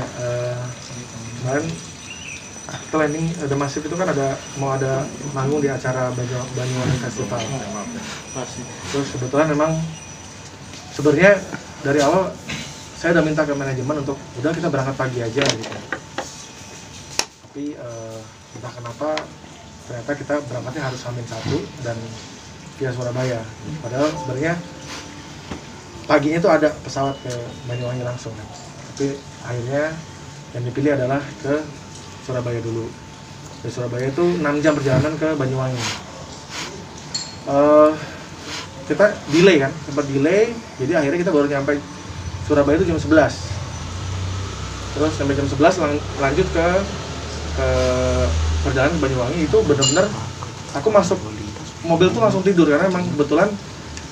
Ya, kemarin planning The Massive itu kan mau ada manggung di acara Banyuwangi Festival. Terus kebetulan memang sebenarnya dari awal saya udah minta ke manajemen untuk udah kita berangkat pagi aja gitu. Tapi entah kenapa ternyata kita berangkatnya harus H-1 dan via Surabaya. Padahal sebenarnya paginya itu ada pesawat ke Banyuwangi langsung kan. Tapi akhirnya yang dipilih adalah ke Surabaya dulu. Dari Surabaya itu 6 jam perjalanan ke Banyuwangi. Kita delay kan, sempat delay, jadi akhirnya kita baru nyampe Surabaya itu jam 11. Terus sampai jam 11 lanjut ke perjalanan ke Banyuwangi. Itu benar-benar aku masuk mobil tuh langsung tidur karena emang kebetulan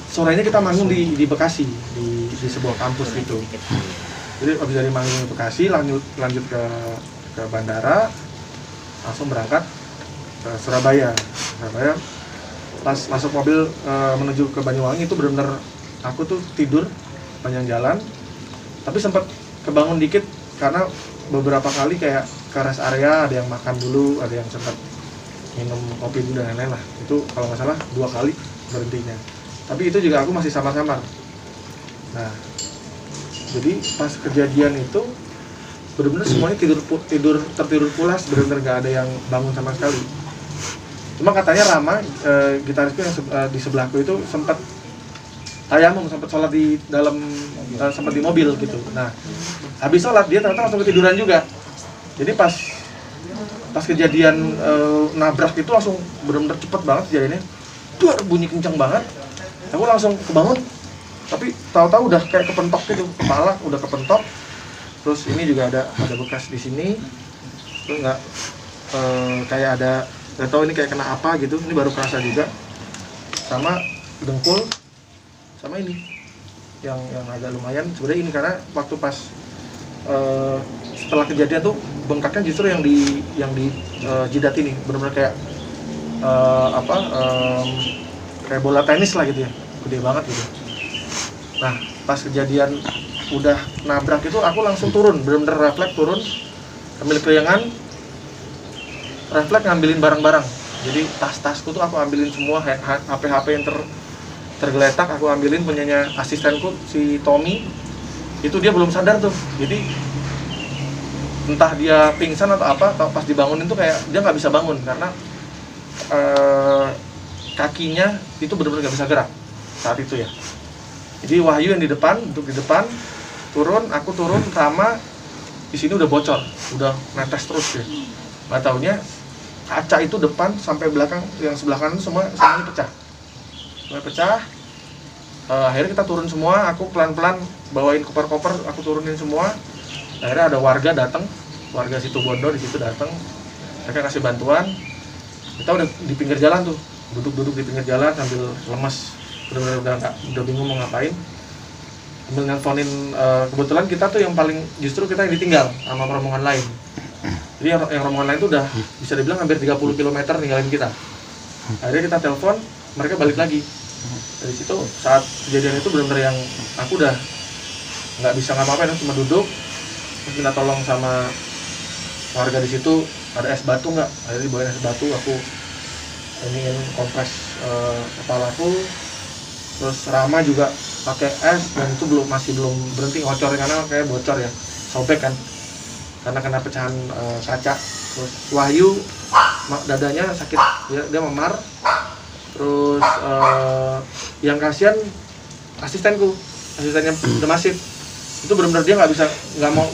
sorenya kita manggung di Bekasi di sebuah kampus gitu. Jadi habis dari manggung di Bekasi lanjut ke bandara, langsung berangkat ke Surabaya. Pas masuk mobil menuju ke Banyuwangi itu benar-benar aku tuh tidur panjang jalan, tapi sempat kebangun dikit karena beberapa kali kayak ke rest area ada yang makan dulu, ada yang sempat minum kopi dulu dan lain-lain lah. Itu kalau nggak salah 2 kali berhentinya. Tapi itu juga aku masih samar-samar. Nah, jadi pas kejadian itu benar-benar semuanya tertidur pulas, benar-benar nggak ada yang bangun sama sekali. Cuma katanya Rama, gitarisku yang di sebelahku itu sempat tayamum, sempat sholat di dalam, sempat di mobil gitu. Nah, habis sholat dia ternyata langsung ketiduran juga. Jadi pas kejadian nabrak itu langsung benar-benar cepet banget kejadiannya. Bunyi kencang banget. Aku langsung kebangun. Tapi tahu-tahu udah kayak kepentok gitu, kepala udah kepentok. Terus ini juga ada bekas di sini. Terus nggak kayak ada, nggak tahu ini kayak kena apa gitu. Ini baru kerasa juga. Sama dengkul, sama ini yang agak lumayan. Sebenarnya ini karena waktu pas setelah kejadian tuh bengkaknya justru yang di jidat ini, benar-benar kayak kayak bola tenis lah gitu ya, gede banget gitu. Nah, pas kejadian udah nabrak itu aku langsung turun, bener-bener refleks turun, ambil keringan, refleks ngambilin barang-barang. Jadi tas-tasku tuh aku ambilin semua, HP-HP yang tergeletak aku ambilin. Punyanya asistenku si Tommy, itu dia belum sadar tuh. Jadi entah dia pingsan atau apa, atau pas dibangunin tuh kayak dia nggak bisa bangun karena kakinya itu benar-benar nggak bisa gerak saat itu ya. Jadi Wahyu yang duduk di depan turun, aku turun, Rama di sini udah bocor, udah netes terus ya. Nggak taunya kaca itu depan sampai belakang yang sebelah kanan semuanya pecah. Semuanya pecah. Akhirnya kita turun semua, aku pelan-pelan bawain koper-koper, aku turunin semua. Akhirnya ada warga datang, warga Situbondo di situ datang, mereka kasih bantuan. Kita udah di pinggir jalan tuh, duduk di pinggir jalan sambil lemes, benar-benar udah bingung mau ngapain. Sambil nelfonin, kebetulan kita tuh yang paling, justru kita yang ditinggal sama rombongan lain. Jadi yang rombongan lain tuh udah bisa dibilang hampir 30 km ninggalin kita. Akhirnya kita telepon, mereka balik lagi. Dari situ saat kejadian itu benar-benar yang aku udah nggak bisa ngapa-ngapain, cuma duduk, terus minta tolong sama warga di situ, ada es batu nggak? Akhirnya dibawain es batu, aku iniin kompres kepalaku. Terus Rama juga pakai es dan itu masih belum berhenti ngocor karena kayak bocor ya, sobek kan, karena kena pecahan kaca. Terus Wahyu dadanya sakit, dia memar. Terus yang kasihan asistennya The Massive itu benar-benar dia nggak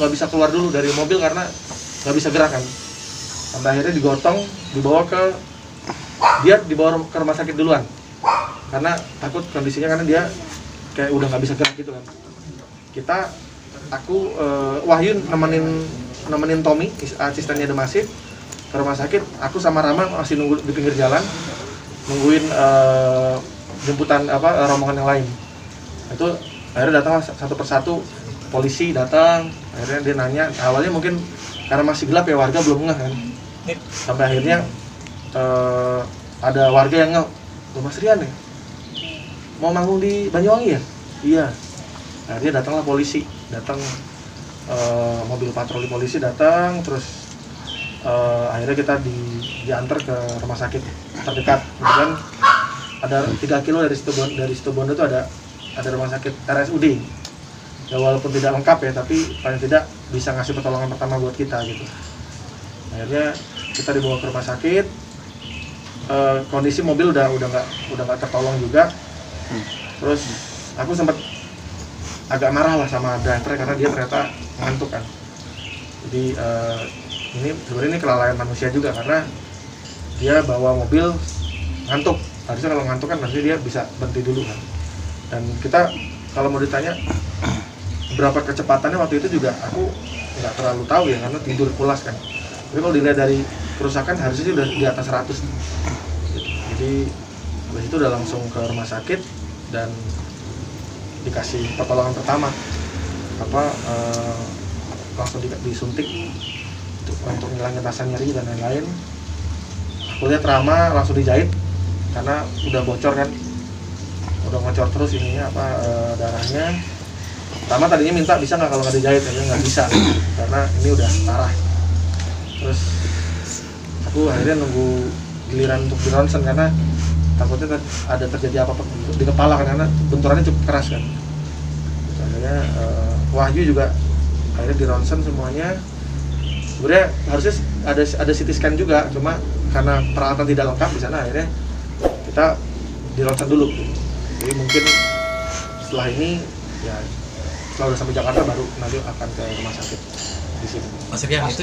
bisa keluar dulu dari mobil karena nggak bisa gerak kan. Sampai akhirnya dibawa ke rumah sakit duluan karena takut kondisinya, karena dia kayak udah nggak bisa gerak gitu kan. Wahyu nemenin Tommy, asistennya The Massive, ke rumah sakit. Aku sama Rama masih nunggu di pinggir jalan, nungguin jemputan rombongan yang lain. Itu akhirnya datang satu persatu, polisi datang. Akhirnya dia nanya, awalnya mungkin karena masih gelap ya, warga belum ngeh kan. Sampai akhirnya ada warga yang ngeh, Mas Rian ya? Mau manggung di Banyuwangi ya? Iya. Akhirnya datanglah polisi, datang mobil patroli polisi datang, terus akhirnya kita diantar ke rumah sakit terdekat. Kemudian ada 3 kilo dari Situbondo itu ada rumah sakit RSUD. Ya walaupun tidak lengkap ya, tapi paling tidak bisa ngasih pertolongan pertama buat kita gitu. Akhirnya kita dibawa ke rumah sakit. Kondisi mobil udah nggak tertolong juga. Terus aku sempat agak marah lah sama driver karena dia ternyata ngantuk kan. Jadi ini sebenarnya kelalaian manusia juga, karena dia bawa mobil ngantuk. Harusnya kalau ngantuk kan nanti dia bisa berhenti dulu kan. Dan kita kalau mau ditanya berapa kecepatannya waktu itu juga aku nggak terlalu tahu ya, karena tidur pulas kan. Tapi kalau dilihat dari kerusakan harusnya udah di atas 100 gitu. Jadi habis itu udah langsung ke rumah sakit dan dikasih pertolongan pertama, langsung disuntik untuk ngilangin rasa nyeri dan lain-lain. Aku lihat Rama langsung dijahit karena udah bocor kan, udah ngocor terus ininya darahnya. Rama tadinya minta bisa nggak kalau nggak dijahit, aja nggak bisa karena ini udah parah. Terus aku akhirnya nunggu giliran untuk di ronsen karena takutnya ada terjadi apa-apa di kepala kan, karena benturannya cukup keras kan. Terus akhirnya Wahyu juga akhirnya di ronsen semuanya. Sebenarnya harusnya ada CT scan juga, cuma karena peralatan tidak lengkap di sana akhirnya kita di ronsen dulu. Jadi mungkin setelah ini ya setelah udah sampai Jakarta baru nanti akan ke rumah sakit di sini. Mas Rian, itu